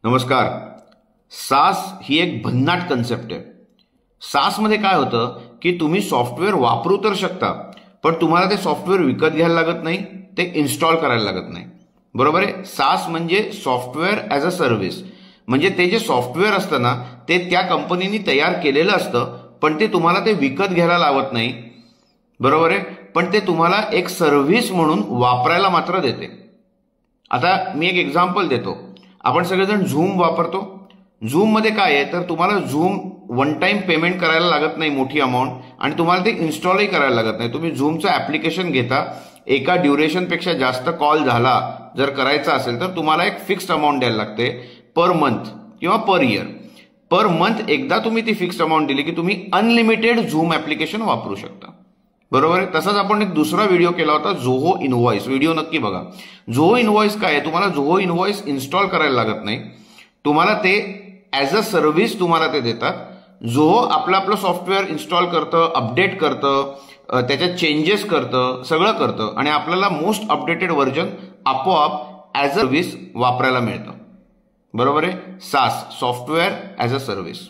नमस्कार. सास ही एक भन्नाट कन्सेप्ट आहे. सास मध्ये काय होतं की तुम्ही सॉफ्टवेअर वापरू तर शकता, पण तुम्हाला ते सॉफ्टवेअर विकत घ्यायला लागत नाही, ते इन्स्टॉल करायला लागत नाही. बरोबर आहे. सास म्हणजे सॉफ्टवेअर ॲज अ सर्व्हिस. म्हणजे ते जे सॉफ्टवेअर असतं ना, ते त्या कंपनीने तयार केलेलं असतं, पण ते तुम्हाला ते विकत घ्यायला लावत नाही. बरोबर आहे. पण ते तुम्हाला एक सर्व्हिस म्हणून वापरायला मात्र देते. आता मी एक एक्झाम्पल देतो. आपण सगळेजण झूम वापरतो. झूम मध्ये काय आहे तर तुम्हाला झूम वन टाइम पेमेंट करायला लागत नाही मोठी अमाऊंट, आणि तुम्हाला ते इन्स्टॉलही करायला लागत नाही. तुम्ही झूमचं ऍप्लिकेशन घेता, एका ड्युरेशनपेक्षा जास्त कॉल झाला जर करायचा असेल तर तुम्हाला एक फिक्स्ड अमाऊंट द्यायला लागते पर मंथ किंवा पर इयर. पर मंथ एकदा तुम्ही ती फिक्स्ड अमाऊंट दिली की तुम्ही अनलिमिटेड झूम ऍप्लिकेशन वापरू शकता. बरोबर आहे. तसाच आपण एक दुसरा व्हिडिओ केला होता, जोहो इनव्हॉइस. व्हिडिओ नक्की बघा. जोहो इनव्हॉइस काय आहे, तुम्हाला जोहो इनव्हॉइस इन्स्टॉल करायला लागत नाही. तुम्हाला ते ॲज अ सर्व्हिस तुम्हाला ते देतात. जोहो आपलं सॉफ्टवेअर इन्स्टॉल करतं, अपडेट करतं, त्याच्यात चेंजेस करतं, सगळं करतं, आणि आपल्याला मोस्ट अपडेटेड व्हर्जन आपोआप ॲज अ सर्व्हिस वापरायला मिळतं. बरोबर आहे. सास, सॉफ्टवेअर ॲज अ सर्व्हिस.